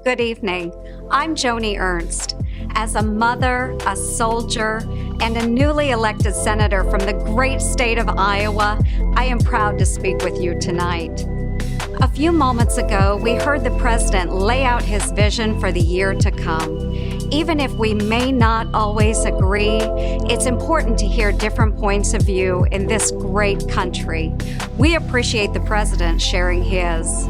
Good evening. I'm Joni Ernst. As a mother, a soldier, and a newly elected senator from the great state of Iowa, I am proud to speak with you tonight. A few moments ago, we heard the president lay out his vision for the year to come. Even if we may not always agree, it's important to hear different points of view in this great country. We appreciate the president sharing his.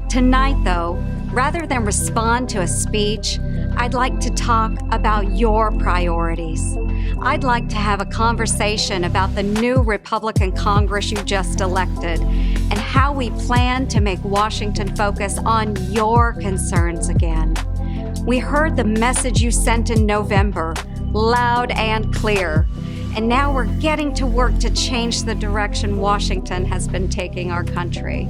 Tonight, though, rather than respond to a speech, I'd like to talk about your priorities. I'd like to have a conversation about the new Republican Congress you just elected and how we plan to make Washington focus on your concerns again. We heard the message you sent in November, loud and clear, and now we're getting to work to change the direction Washington has been taking our country.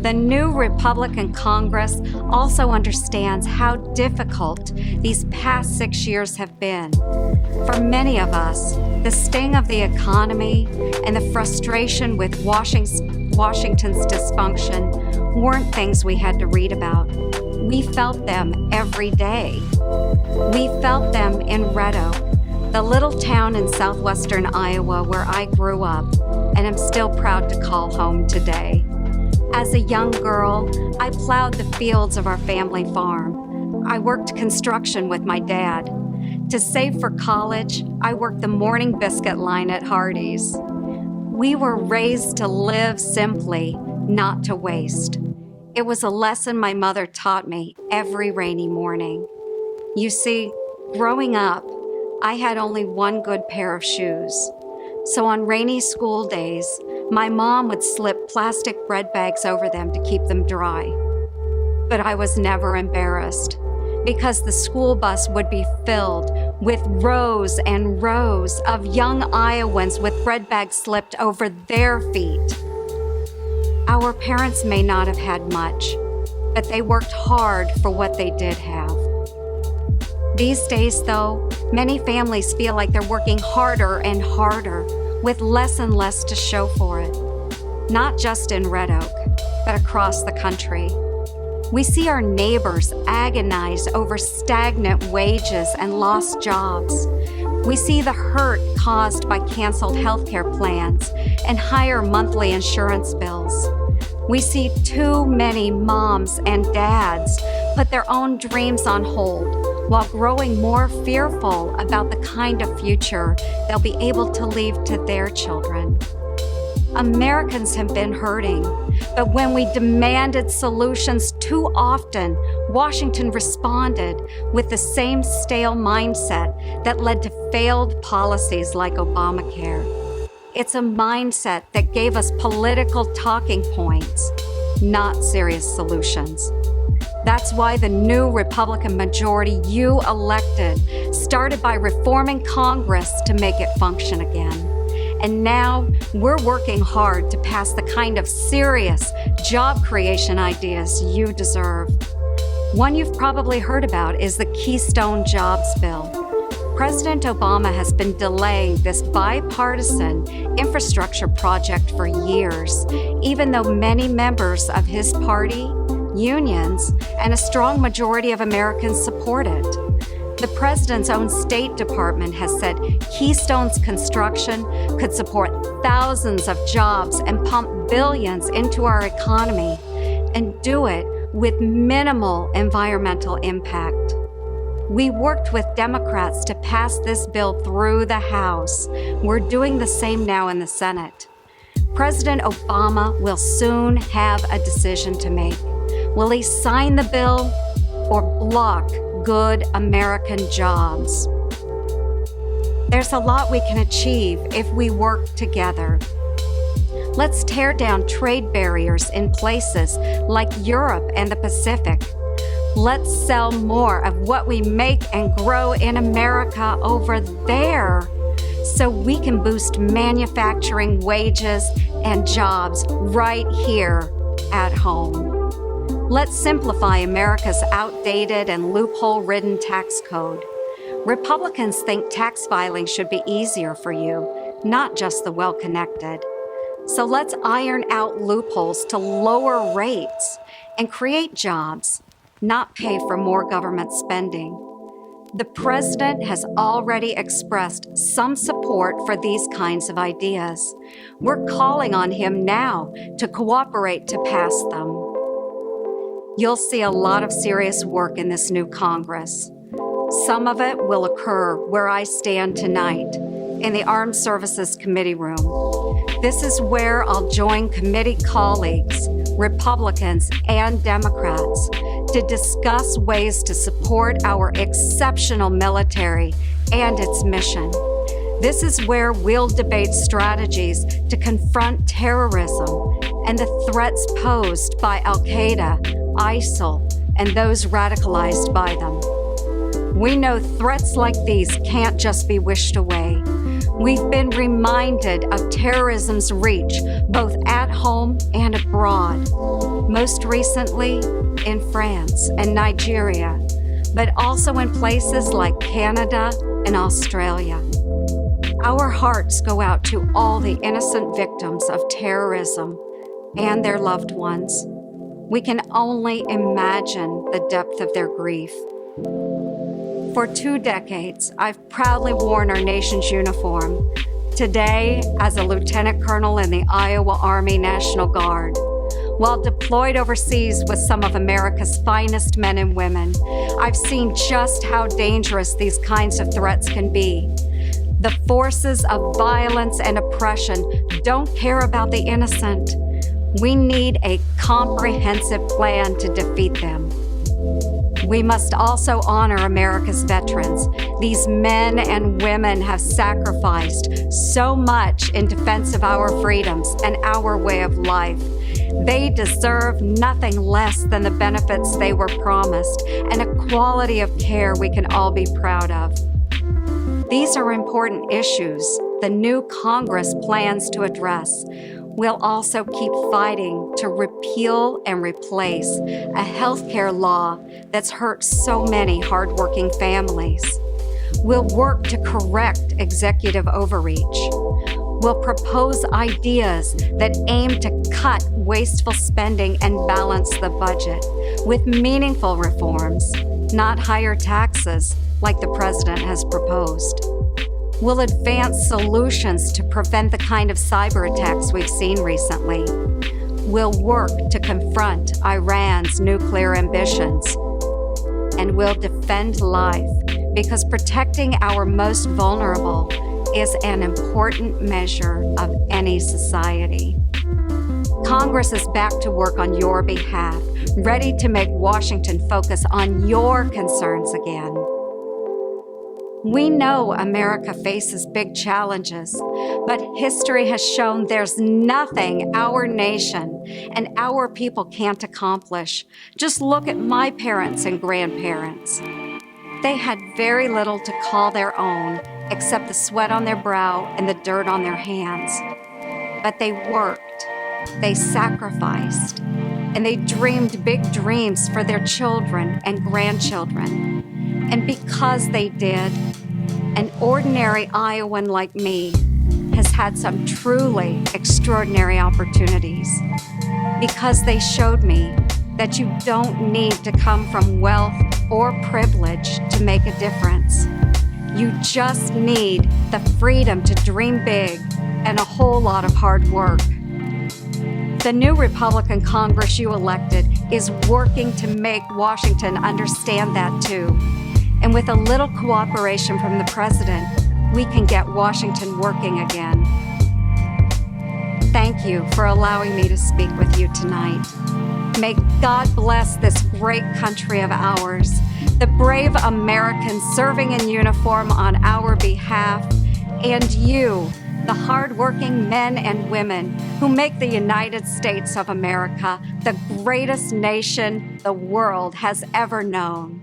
The new Republican Congress also understands how difficult these past 6 years have been. For many of us, the sting of the economy and the frustration with Washington's dysfunction weren't things we had to read about. We felt them every day. We felt them in Red Oak, the little town in southwestern Iowa where I grew up and am still proud to call home today. As a young girl, I plowed the fields of our family farm. I worked construction with my dad. To save for college, I worked the morning biscuit line at Hardee's. We were raised to live simply, not to waste. It was a lesson my mother taught me every rainy morning. You see, growing up, I had only one good pair of shoes. So on rainy school days, my mom would slip plastic bread bags over them to keep them dry. But I was never embarrassed because the school bus would be filled with rows and rows of young Iowans with bread bags slipped over their feet. Our parents may not have had much, but they worked hard for what they did have. These days, though, many families feel like they're working harder and harder with less and less to show for it. Not just in Red Oak, but across the country. We see our neighbors agonize over stagnant wages and lost jobs. We see the hurt caused by canceled healthcare plans and higher monthly insurance bills. We see too many moms and dads put their own dreams on hold while growing more fearful about the kind of future they'll be able to leave to their children. Americans have been hurting, but when we demanded solutions too often, Washington responded with the same stale mindset that led to failed policies like Obamacare. It's a mindset that gave us political talking points, not serious solutions. That's why the new Republican majority you elected started by reforming Congress to make it function again. And now we're working hard to pass the kind of serious job creation ideas you deserve. One you've probably heard about is the Keystone Jobs Bill. President Obama has been delaying this bipartisan infrastructure project for years, even though many members of his party, unions, and a strong majority of Americans support it. The president's own State Department has said Keystone's construction could support thousands of jobs and pump billions into our economy and do it with minimal environmental impact. We worked with Democrats to pass this bill through the House. We're doing the same now in the Senate. President Obama will soon have a decision to make. Will he sign the bill or block good American jobs? There's a lot we can achieve if we work together. Let's tear down trade barriers in places like Europe and the Pacific. Let's sell more of what we make and grow in America over there so we can boost manufacturing wages and jobs right here at home. Let's simplify America's outdated and loophole-ridden tax code. Republicans think tax filing should be easier for you, not just the well-connected. So let's iron out loopholes to lower rates and create jobs. not pay for more government spending. The president has already expressed some support for these kinds of ideas. We're calling on him now to cooperate to pass them. You'll see a lot of serious work in this new Congress. Some of it will occur where I stand tonight, in the Armed Services Committee room. This is where I'll join committee colleagues, Republicans and Democrats, to discuss ways to support our exceptional military and its mission. This is where we'll debate strategies to confront terrorism and the threats posed by Al-Qaeda, ISIL, and those radicalized by them. We know threats like these can't just be wished away. We've been reminded of terrorism's reach, both at home and abroad, most recently in France and Nigeria, but also in places like Canada and Australia. Our hearts go out to all the innocent victims of terrorism and their loved ones. We can only imagine the depth of their grief. For 2 decades, I've proudly worn our nation's uniform. Today, as a lieutenant colonel in the Iowa Army National Guard. While deployed overseas with some of America's finest men and women, I've seen just how dangerous these kinds of threats can be. The forces of violence and oppression don't care about the innocent. We need a comprehensive plan to defeat them. We must also honor America's veterans. These men and women have sacrificed so much in defense of our freedoms and our way of life. They deserve nothing less than the benefits they were promised and a quality of care we can all be proud of. These are important issues the new Congress plans to address. We'll also keep fighting to repeal and replace a healthcare law that's hurt so many hardworking families. We'll work to correct executive overreach. We'll propose ideas that aim to cut wasteful spending and balance the budget with meaningful reforms, not higher taxes like the president has proposed. We'll advance solutions to prevent the kind of cyber attacks we've seen recently. We'll work to confront Iran's nuclear ambitions. And we'll defend life because protecting our most vulnerable is an important measure of any society. Congress is back to work on your behalf, ready to make Washington focus on your concerns again. We know America faces big challenges, but history has shown there's nothing our nation and our people can't accomplish. Just look at my parents and grandparents. They had very little to call their own except the sweat on their brow and the dirt on their hands. But they worked, they sacrificed, and they dreamed big dreams for their children and grandchildren. And because they did, an ordinary Iowan like me has had some truly extraordinary opportunities. Because they showed me that you don't need to come from wealth or privilege to make a difference. You just need the freedom to dream big and a whole lot of hard work. The new Republican Congress you elected is working to make Washington understand that too. And with a little cooperation from the president, we can get Washington working again. Thank you for allowing me to speak with you tonight. May God bless this great country of ours, the brave Americans serving in uniform on our behalf, and you, the hardworking men and women who make the United States of America the greatest nation the world has ever known.